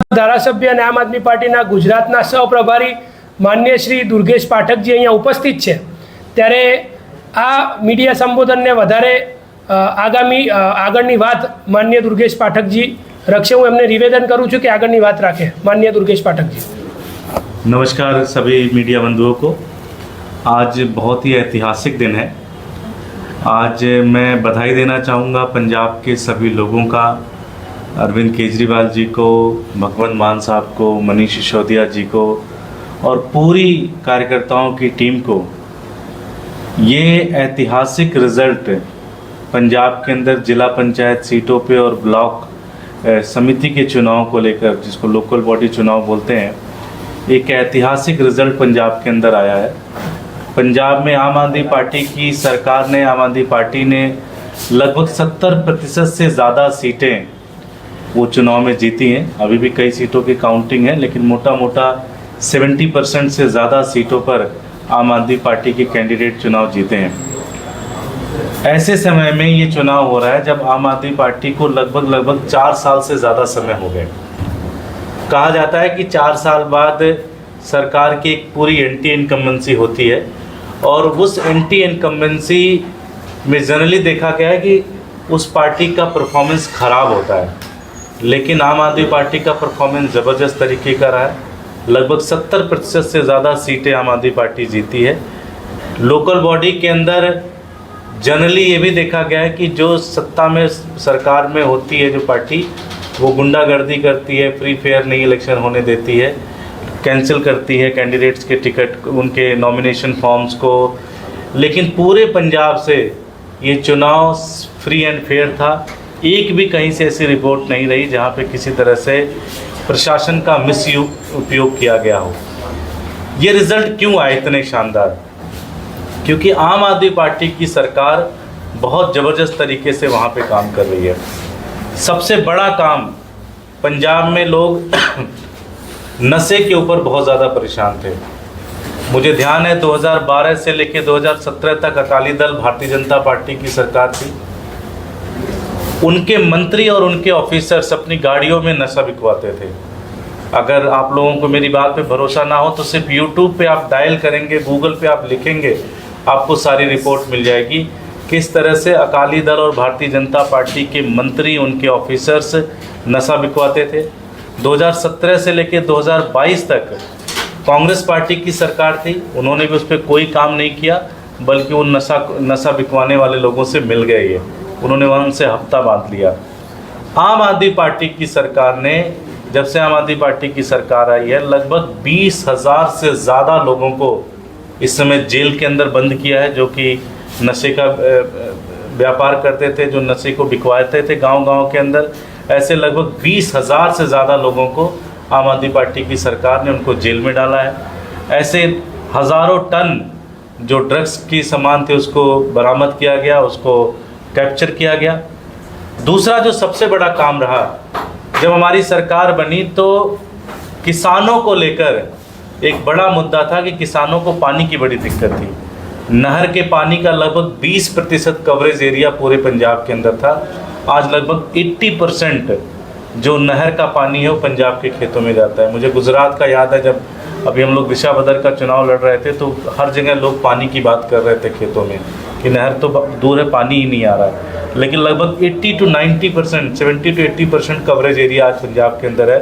ધારાસભ્ય અને આમ આદમી પાર્ટીના ગુજરાતના સહપ્રભારી માન્ય શ્રી દુર્ગેશ પાઠકજી અહીંયા ઉપસ્થિત છે ત્યારે આ મીડિયા સંબોધનને વધારે આગળની વાત માન્ય દુર્ગેશ પાઠકજી રખશે। હું એમને નિવેદન કરું છું કે આગળની વાત રાખે માન્ય दुर्गेश पाठक जी। नमस्कार सभी मीडिया बंधुओं को। आज बहुत ही ऐतिहासिक दिन है। आज मैं बधाई देना चाहूँगा पंजाब के सभी लोगों का, अरविंद केजरीवाल जी को, भगवंत मान साहब को, मनीष सिसोदिया जी को और पूरी कार्यकर्ताओं की टीम को। ये ऐतिहासिक रिज़ल्ट पंजाब के अंदर जिला पंचायत सीटों पे और ब्लॉक समिति के चुनाव को लेकर, जिसको लोकल बॉडी चुनाव बोलते हैं, एक ऐतिहासिक रिज़ल्ट पंजाब के अंदर आया है। पंजाब में आम आदमी पार्टी की सरकार ने, आम आदमी पार्टी ने लगभग 70% से ज़्यादा सीटें वो चुनाव में जीती हैं। अभी भी कई सीटों की काउंटिंग है, लेकिन मोटा मोटा 70% से ज़्यादा सीटों पर आम आदमी पार्टी के कैंडिडेट चुनाव जीते हैं। ऐसे समय में ये चुनाव हो रहा है जब आम आदमी पार्टी को लगभग 4 साल से ज़्यादा समय हो गए। कहा जाता है कि 4 साल बाद सरकार की एक पूरी एंटी इनकम्बेंसी होती है और उस एंटी इनकम्बेंसी में जनरली देखा गया है कि उस पार्टी का परफॉर्मेंस ख़राब होता है, लेकिन आम आदमी पार्टी का परफॉर्मेंस ज़बरदस्त तरीके का रहा है। लगभग 70% से ज़्यादा सीटें आम आदमी पार्टी जीती है। लोकल बॉडी के अंदर जनरली ये भी देखा गया है कि जो सत्ता में सरकार में होती है जो पार्टी, वो गुंडागर्दी करती है, फ्री फेयर नहीं इलेक्शन होने देती है, कैंसिल करती है कैंडिडेट्स के टिकट, उनके नॉमिनेशन फॉर्म्स को। लेकिन पूरे पंजाब से ये चुनाव फ्री एंड फेयर था। एक भी कहीं से ऐसी रिपोर्ट नहीं रही जहाँ पे किसी तरह से प्रशासन का उपयोग किया गया हो। ये रिज़ल्ट क्यों आए इतने शानदार? क्योंकि आम आदमी पार्टी की सरकार बहुत ज़बरदस्त तरीके से वहाँ पे काम कर रही है। सबसे बड़ा काम, पंजाब में लोग नशे के ऊपर बहुत ज़्यादा परेशान थे। मुझे ध्यान है 2012 से लेकर 2017 तक अकाली दल भारतीय जनता पार्टी की सरकार थी। उनके मंत्री और उनके ऑफिसर्स अपनी गाड़ियों में नशा बिकवाते थे। अगर आप लोगों को मेरी बात पे भरोसा ना हो तो सिर्फ यूट्यूब पे आप डायल करेंगे, गूगल पे आप लिखेंगे, आपको सारी रिपोर्ट मिल जाएगी किस तरह से अकाली दल और भारतीय जनता पार्टी के मंत्री, उनके ऑफिसर्स नशा बिकवाते थे। 2017 से लेकर 2022 तक कांग्रेस पार्टी की सरकार थी, उन्होंने भी उस पर कोई काम नहीं किया, बल्कि उन नशा बिकवाने वाले लोगों से मिल गए। ये उन्होंने वहाँ उनसे हफ्ता बांध लिया। आम आदमी पार्टी की सरकार ने, जब से आम आदमी पार्टी की सरकार आई है, लगभग 20,000 से ज़्यादा लोगों को इस समय जेल के अंदर बंद किया है, जो कि नशे का व्यापार करते थे, जो नशे को बिकवाते थे गांव-गांव के अंदर। ऐसे लगभग 20,000 से ज़्यादा लोगों को आम आदमी पार्टी की सरकार ने उनको जेल में डाला है। ऐसे हज़ारों टन जो ड्रग्स की सामान थे उसको बरामद किया गया, उसको कैप्चर किया गया। दूसरा जो सबसे बड़ा काम रहा, जब हमारी सरकार बनी तो किसानों को लेकर एक बड़ा मुद्दा था कि किसानों को पानी की बड़ी दिक्कत थी। नहर के पानी का लगभग 20% कवरेज एरिया पूरे पंजाब के अंदर था। आज लगभग 80% जो नहर का पानी है वो पंजाब के खेतों में जाता है। मुझे गुजरात का याद है, जब अभी हम लोग विशाबदर का चुनाव लड़ रहे थे तो हर जगह लोग पानी की बात कर रहे थे खेतों में कि नहर तो दूर है, पानी ही नहीं आ रहा है। लेकिन लगभग 80 to 90%, 70 to 80% कवरेज एरिया आज पंजाब के अंदर है,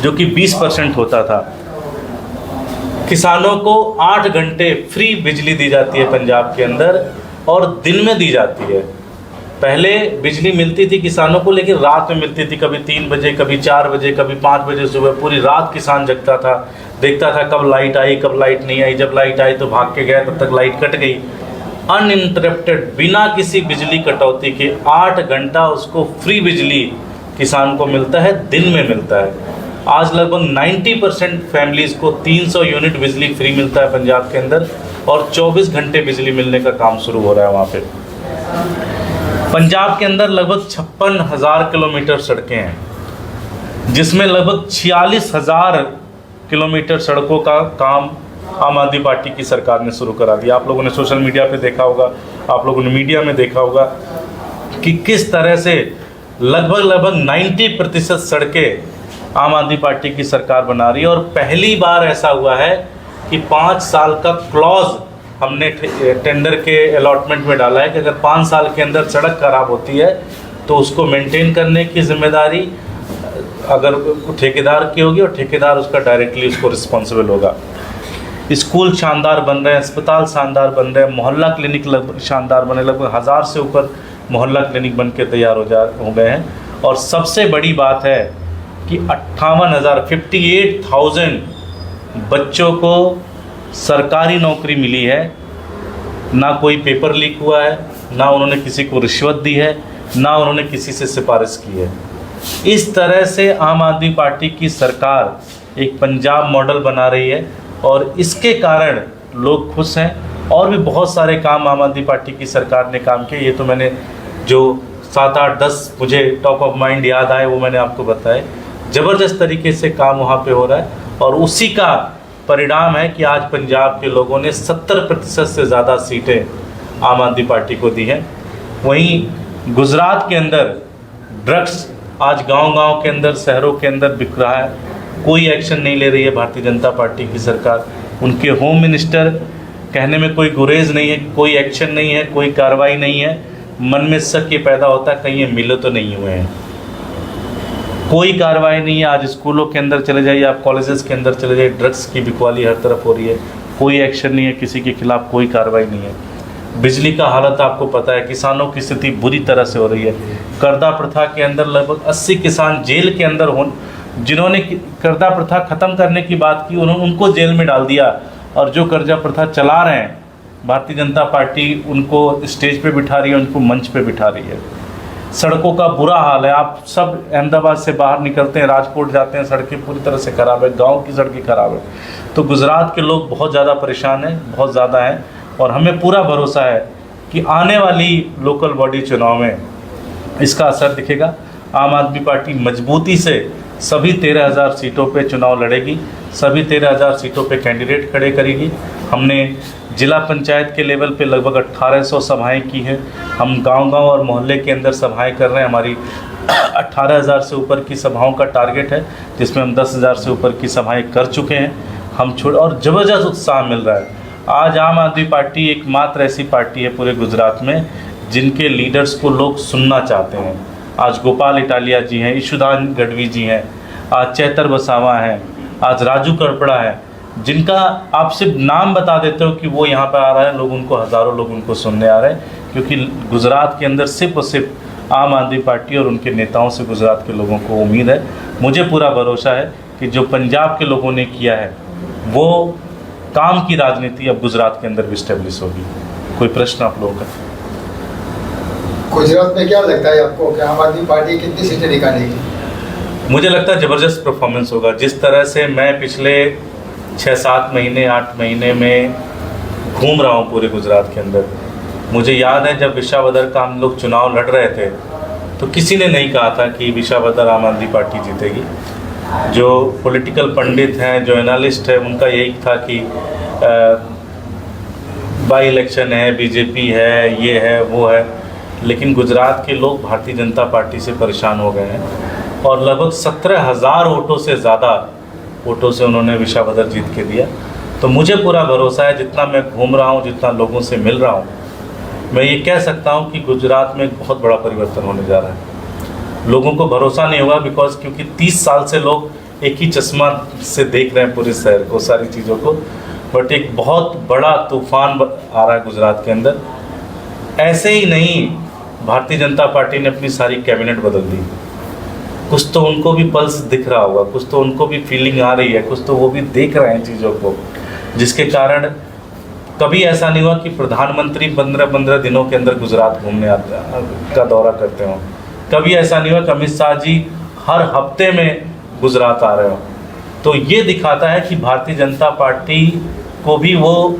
जो कि 20% होता था। किसानों को 8 घंटे फ्री बिजली दी जाती है पंजाब के अंदर, और दिन में दी जाती है। पहले बिजली मिलती थी किसानों को, लेकिन रात में मिलती थी, कभी 3 बजे, कभी 4 बजे, कभी 5 बजे सुबह। पूरी रात किसान जगता था, देखता था कब लाइट आई, कब लाइट नहीं आई। जब लाइट आई तो भाग के गया, तब तक लाइट कट गई। अनइंटरप्टेड, बिना किसी बिजली कटौती के 8 घंटा उसको फ्री बिजली किसान को मिलता है, दिन में मिलता है। आज लगभग 90% फैमिलीज़ को 300 यूनिट बिजली फ्री मिलता है पंजाब के अंदर, और 24 घंटे बिजली मिलने का काम शुरू हो रहा है वहाँ पे। पंजाब के अंदर लगभग 56,000 किलोमीटर सड़कें हैं, जिसमें लगभग 46,000 किलोमीटर सड़कों का काम आम आदमी पार्टी की सरकार ने शुरू करा दिया। आप लोगों ने सोशल मीडिया पे देखा होगा, आप लोगों ने मीडिया में देखा होगा कि किस तरह से लगभग 90% सड़कें आम आदमी पार्टी की सरकार बना रही है। और पहली बार ऐसा हुआ है कि 5 साल का क्लॉज हमने टेंडर के अलॉटमेंट में डाला है कि अगर 5 साल के अंदर सड़क खराब होती है तो उसको मेंटेन करने की जिम्मेदारी अगर ठेकेदार की होगी और ठेकेदार उसका डायरेक्टली उसको रिस्पॉन्सिबल होगा। स्कूल शानदार बन रहे हैं, अस्पताल शानदार बन रहे हैं, मोहल्ला क्लिनिक शानदार बने, लगभग 1000 से ऊपर मोहल्ला क्लिनिक बन के तैयार हो गए हैं। और सबसे बड़ी बात है कि 58,000 बच्चों को सरकारी नौकरी मिली है। ना कोई पेपर लीक हुआ है, ना उन्होंने किसी को रिश्वत दी है, ना उन्होंने किसी से सिफारिश की है। इस तरह से आम आदमी पार्टी की सरकार एक पंजाब मॉडल बना रही है और इसके कारण लोग खुश हैं। और भी बहुत सारे काम आम आदमी पार्टी की सरकार ने काम किए। ये तो मैंने जो 7, 8, 10 मुझे टॉप ऑफ माइंड याद आए वो मैंने आपको बताए। ज़बरदस्त तरीके से काम वहाँ पे हो रहा है और उसी का परिणाम है कि आज पंजाब के लोगों ने 70% से ज़्यादा सीटें आम आदमी पार्टी को दी हैं। वहीं गुजरात के अंदर ड्रग्स आज गांव-गांव के अंदर, शहरों के अंदर बिक रहा है। कोई एक्शन नहीं ले रही है भारतीय जनता पार्टी की सरकार। उनके होम मिनिस्टर कहने में कोई गुरेज नहीं है, कोई एक्शन नहीं है, कोई कार्रवाई नहीं है। मन में शक ये पैदा होता है कहीं ये मिले तो नहीं हुए हैं। कोई कार्रवाई नहीं है। आज स्कूलों के अंदर चले जाइए, आप कॉलेजेस के अंदर चले जाइए, ड्रग्स की बिकवाली हर तरफ हो रही है। कोई एक्शन नहीं है, किसी के खिलाफ कोई कार्रवाई नहीं है। बिजली का हालत आपको पता है, किसानों की स्थिति बुरी तरह से हो रही है। कर्जा प्रथा के अंदर लगभग 80 किसान जेल के अंदर जिन्होंने कर्जा प्रथा ख़त्म करने की बात की उन्होंने उनको जेल में डाल दिया। और जो कर्जा प्रथा चला रहे हैं भारतीय जनता पार्टी उनको स्टेज पे बिठा रही है, उनको मंच पे बिठा रही है। सड़कों का बुरा हाल है। आप सब अहमदाबाद से बाहर निकलते हैं, राजकोट जाते हैं, सड़कें पूरी तरह से ख़राब है, गांव की सड़कें ख़राब है। तो गुजरात के लोग बहुत ज़्यादा परेशान हैं, बहुत ज़्यादा हैं। और हमें पूरा भरोसा है कि आने वाली लोकल बॉडी चुनाव में इसका असर दिखेगा। आम आदमी पार्टी मजबूती से सभी 13,000 सीटों पे चुनाव लड़ेगी, सभी 13,000 सीटों पे कैंडिडेट खड़े करेगी। हमने जिला पंचायत के लेवल पे लगभग 1800 सभाएं की हैं। हम गांव-गांव और मोहल्ले के अंदर सभाएं कर रहे हैं। हमारी 18,000 से ऊपर की सभाओं का टारगेट है, जिसमें हम 10,000 से ऊपर की सभाएं कर चुके हैं। और ज़बरदस्त उत्साह मिल रहा है। आज आम आदमी पार्टी एकमात्र ऐसी पार्टी है पूरे गुजरात में जिनके लीडर्स को लोग सुनना चाहते हैं। आज गोपाल इटालिया जी हैं, ईशुदान गढ़वी जी हैं, आज चैतर वसावा हैं, आज राजू करपड़ा है, जिनका आप सिर्फ नाम बता देते हो कि वो यहाँ पर आ रहा है, लोग उनको, हज़ारों लोग उनको सुनने आ रहे हैं। क्योंकि गुजरात के अंदर सिर्फ और सिर्फ आम आदमी पार्टी और उनके नेताओं से गुजरात के लोगों को उम्मीद है। मुझे पूरा भरोसा है कि जो पंजाब के लोगों ने किया है वो काम की राजनीति अब गुजरात के अंदर भी स्टेब्लिश होगी। कोई प्रश्न आप लोगों का? गुजरात में क्या लगता है आपको कि आम आदमी पार्टी कितनी सीटें निकालेगी? मुझे लगता है ज़बरदस्त परफॉर्मेंस होगा। जिस तरह से मैं पिछले 6-7 महीने 8 महीने में घूम रहा हूँ पूरे गुजरात के अंदर, मुझे याद है जब विशावदर का हम लोग चुनाव लड़ रहे थे तो किसी ने नहीं कहा था कि विशावदर आम आदमी पार्टी जीतेगी। जो पॉलिटिकल पंडित हैं, जो एनालिस्ट हैं, उनका यही था कि बाई इलेक्शन है, बीजेपी है, ये है, वो है। लेकिन गुजरात के लोग भारतीय जनता पार्टी से परेशान हो गए हैं और लगभग 17,000 वोटों से ज़्यादा वोटों से उन्होंने विशावदर जीत के दिया। तो मुझे पूरा भरोसा है, जितना मैं घूम रहा हूँ, जितना लोगों से मिल रहा हूँ, मैं ये कह सकता हूँ कि गुजरात में एक बहुत बड़ा परिवर्तन होने जा रहा है। लोगों को भरोसा नहीं होगा क्योंकि 30 साल से लोग एक ही चश्मा से देख रहे हैं पूरे शहर को, सारी चीज़ों को। बट एक बहुत बड़ा तूफान आ रहा है गुजरात के अंदर। ऐसे ही नहीं, भारतीय जनता पार्टी ने अपनी सारी कैबिनेट बदल दी। कुछ तो उनको भी पल्स दिख रहा होगा, कुछ तो उनको भी फीलिंग आ रही है, कुछ तो वो भी देख रहे हैं चीज़ों को, जिसके कारण कभी ऐसा नहीं हुआ कि प्रधानमंत्री 15-15 दिनों के अंदर गुजरात घूमने का दौरा करते हों। कभी ऐसा नहीं हुआ कि अमित शाह जी हर हफ्ते में गुजरात आ रहे हो। तो ये दिखाता है कि भारतीय जनता पार्टी को भी वो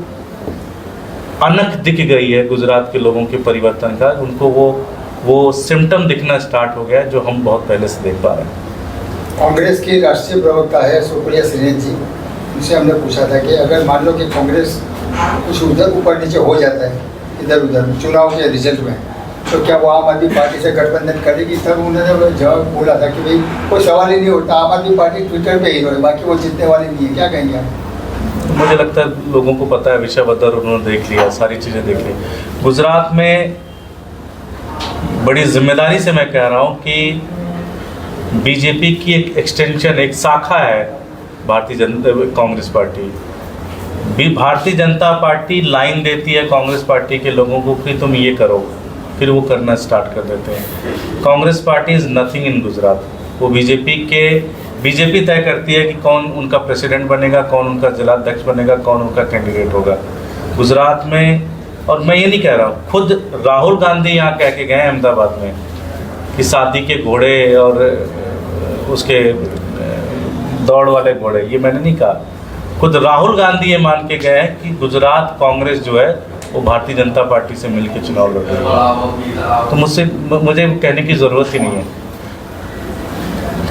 अनख दिख गई है गुजरात के लोगों के परिवर्तन का। उनको वो सिम्टम दिखना स्टार्ट हो गया है जो हम बहुत पहले से देख पा रहे हैं। कांग्रेस की राष्ट्रीय प्रवक्ता है सुप्रिया सुले जी, उनसे हमने पूछा था कि अगर मान लो कि कांग्रेस कुछ उधर ऊपर नीचे हो जाता है इधर उधर चुनाव के रिजल्ट में, तो क्या वो आम आदमी पार्टी से गठबंधन करेगी? तब उन्होंने जवाब बोला था कि भाई कोई सवाल ही नहीं उठता, आम आदमी पार्टी ट्विटर पे हीरो है, बाकी वो जीतने वाली नहीं है। क्या कहेंगे आप? मुझे लगता है लोगों को पता है, विषय बदर उन्होंने देख लिया, सारी चीज़ें देख ली। गुजरात में बड़ी जिम्मेदारी से मैं कह रहा हूँ कि बीजेपी की एक एक्सटेंशन, एक शाखा है भारतीय जनता कांग्रेस पार्टी। भी भारतीय जनता पार्टी लाइन देती है कांग्रेस पार्टी के लोगों को कि तुम ये करो, फिर वो करना स्टार्ट कर देते हैं। Congress party is nothing in Gujarat. वो बीजेपी तय करती है कि कौन उनका प्रेसिडेंट बनेगा, कौन उनका जिलाध्यक्ष बनेगा, कौन उनका कैंडिडेट होगा गुजरात में। और मैं ये नहीं कह रहा हूँ, खुद राहुल गांधी यहाँ कह के गए अहमदाबाद में कि शादी के घोड़े और उसके दौड़ वाले घोड़े, ये मैंने नहीं कहा, खुद राहुल गांधी ये मान के गए हैं कि गुजरात कांग्रेस जो है वो भारतीय जनता पार्टी से मिलकर चुनाव लड़ रही है। तो मुझे कहने की ज़रूरत ही नहीं है।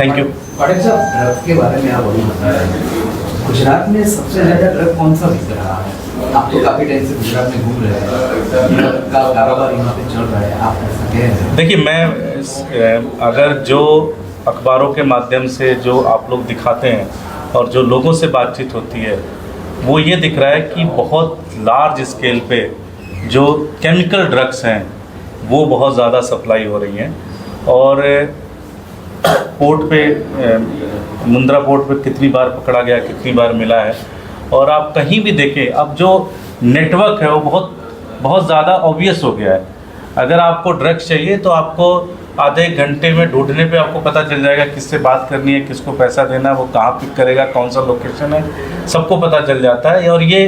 Thank you. पाठक साहब, ड्रग के बारे में आप अभी बताएं, गुजरात में सबसे ज़्यादा ड्रग कौन सा बिक रहा है? आप तो काफ़ी टाइम से गुजरात में घूम रहे हैं, ड्रग का कारोबार यहाँ पे चल रहा है, आप ऐसा कह रहे हैं? देखिए, मैं अगर जो अखबारों के माध्यम से जो आप लोग दिखाते हैं और जो लोगों से बातचीत होती है, वो ये दिख रहा है कि बहुत लार्ज स्केल पे जो केमिकल ड्रग्स हैं वो बहुत ज़्यादा सप्लाई हो रही हैं। और पोर्ट पे मुंद्रा पोर्ट पे कितनी बार पकड़ा गया, कितनी बार मिला है। और आप कहीं भी देखें, अब जो नेटवर्क है वो बहुत ज़्यादा ऑब्वियस हो गया है। अगर आपको ड्रग्स चाहिए तो आपको आधे घंटे में ढूंढने पे आपको पता चल जाएगा किससे बात करनी है, किसको पैसा देना है, वो कहाँ पिक करेगा, कौन सा लोकेशन है, सबको पता चल जाता है। और ये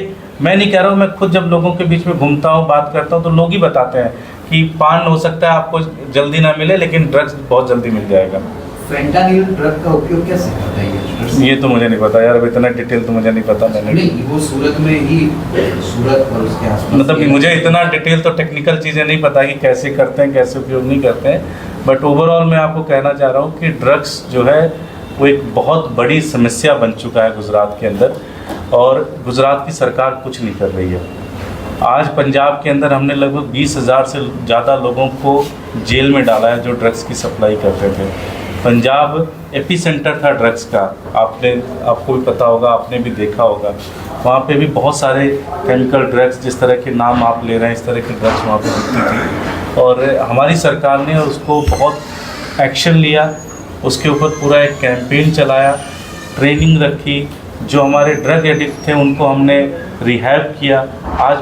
मैं नहीं कह रहा हूँ, मैं खुद जब लोगों के बीच में घूमता हूँ, बात करता हूँ, तो लोग ही बताते हैं कि पान हो सकता है आपको जल्दी ना मिले, लेकिन ड्रग्स बहुत जल्दी मिल जाएगा। फेंटानिल ड्रग का उपयोग कैसे करता है ये तो मुझे नहीं पता यार, अब इतना डिटेल तो मुझे नहीं पता। मैंने नहीं, वो सूरत में ही, सूरत और उसके आसपास, मतलब मुझे इतना डिटेल तो टेक्निकल चीज़ें नहीं पता कि कैसे करते हैं, कैसे उपयोग नहीं करते हैं। बट ओवरऑल मैं आपको कहना चाह रहा हूँ कि ड्रग्स जो है वो एक बहुत बड़ी समस्या बन चुका है गुजरात के अंदर, और गुजरात की सरकार कुछ नहीं कर रही है। आज पंजाब के अंदर हमने लगभग 20,000 से ज़्यादा लोगों को जेल में डाला है जो ड्रग्स की सप्लाई करते थे। पंजाब एपी सेंटर था ड्रग्स का, आपको भी पता होगा, आपने भी देखा होगा। वहाँ पे भी बहुत सारे केमिकल ड्रग्स, जिस तरह के नाम आप ले रहे हैं, इस तरह के ड्रग्स वहाँ पे बिकती थी। और हमारी सरकार ने उसको बहुत एक्शन लिया, उसके ऊपर पूरा एक कैंपेन चलाया, ट्रेनिंग रखी। जो हमारे ड्रग एडिक्ट थे उनको हमने रिहैब किया। आज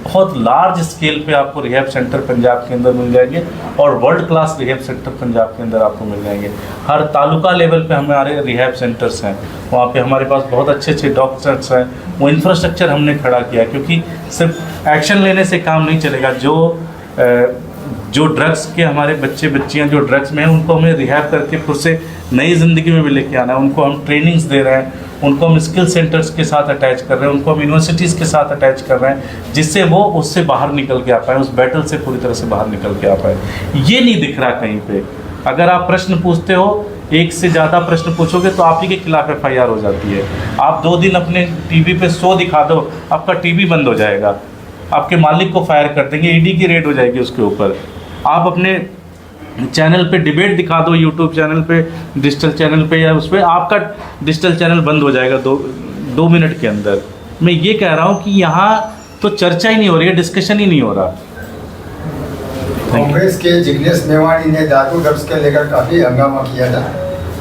बहुत लार्ज स्केल पे आपको रिहैब सेंटर पंजाब के अंदर मिल जाएंगे, और world class rehab centre Punjab के अंदर आपको मिल जाएंगे। हर तालुका लेवल पे हमारे रिहैब सेंटर्स हैं, वहाँ पे हमारे पास बहुत अच्छे डॉक्टर्स हैं। वो इंफ्रास्ट्रक्चर हमने खड़ा किया, क्योंकि सिर्फ एक्शन लेने से काम नहीं चलेगा। जो ड्रग्स के हमारे बच्चे बच्चियाँ जो ड्रग्स में हैं, उनको हमें रिहैब करके फिर से नई ज़िंदगी में भी लेके आना है। उनको हम ट्रेनिंग्स दे रहे हैं, उनको हम स्किल सेंटर्स के साथ अटैच कर रहे हैं, उनको हम यूनिवर्सिटीज़ के साथ अटैच कर रहे हैं, जिससे वो उससे बाहर निकल के आ पाए, उस बैटल से पूरी तरह से बाहर निकल के आ पाए। ये नहीं दिख रहा कहीं पे। अगर आप प्रश्न पूछते हो, एक से ज़्यादा प्रश्न पूछोगे तो आप ही के खिलाफ FIR हो जाती है। आप 2 दिन अपने टीवी पे शो दिखा दो, आपका टीवी बंद हो जाएगा, आपके मालिक को फायर कर देंगे, ED की रेड हो जाएगी उसके ऊपर। आप अपने चैनल पे डिबेट दिखा दो, यूट्यूब चैनल पे, डिजिटल चैनल पे, या उस पर आपका डिजिटल चैनल बंद हो जाएगा 2 मिनट के अंदर। मैं ये कह रहा हूँ कि यहाँ तो चर्चा ही नहीं हो रही है, डिस्कशन ही नहीं हो रहा। कांग्रेस के जिग्नेश मेवाणी ने धातु ड्रग्स के लेकर काफ़ी हंगामा किया था,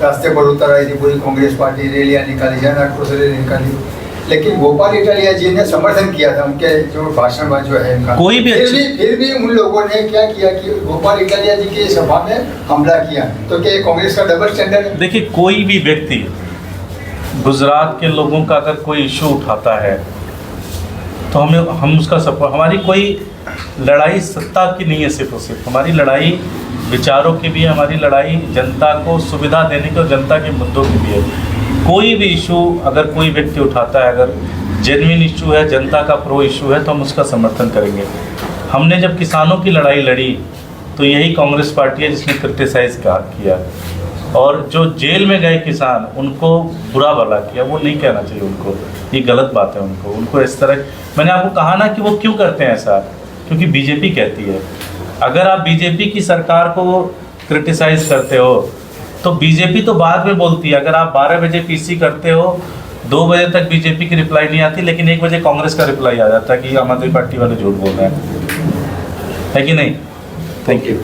रास्ते पर उतर आई थी पूरी कांग्रेस पार्टी, रैलियाँ निकाली, जन आक्रोश रैली निकाली, लेकिन गोपाल इटालिया जी ने समर्थन किया था उनके जो भाषण में जो है उनका। कोई भी फिर भी उन लोगों ने क्या किया कि गोपाल इटालिया जी की सभा में हमला किया। तो क्या कांग्रेस का डबल स्टैंडर्ड है? देखिए, कोई भी व्यक्ति गुजरात के लोगों का अगर कोई इशू उठाता है तो हम उसका सपोर्ट। हमारी कोई लड़ाई सत्ता की नहीं है, सिर्फ और सिर्फ हमारी लड़ाई विचारों की भी है, हमारी लड़ाई जनता को सुविधा देने की और जनता के मुद्दों की भी है। कोई भी इशू अगर कोई व्यक्ति उठाता है, अगर जेन्युइन इशू है, जनता का प्रो इशू है, तो हम उसका समर्थन करेंगे। हमने जब किसानों की लड़ाई लड़ी तो यही कांग्रेस पार्टी है जिसने क्रिटिसाइज़ किया, और जो जेल में गए किसान उनको बुरा भला किया, वो नहीं कहना चाहिए उनको, ये गलत बात है। उनको इस तरह, मैंने आपको कहा ना कि वो क्यों करते हैं ऐसा, क्योंकि बीजेपी कहती है। अगर आप बीजेपी की सरकार को क्रिटिसाइज करते हो तो बीजेपी तो बाद में बोलती है। अगर आप 12 बजे पीसी करते हो, 2 बजे तक बीजेपी की रिप्लाई नहीं आती, लेकिन 1 बजे कांग्रेस का रिप्लाई आ जाता है कि आम आदमी पार्टी वाले झूठ बोल रहे हैं, है कि नहीं? Thank you.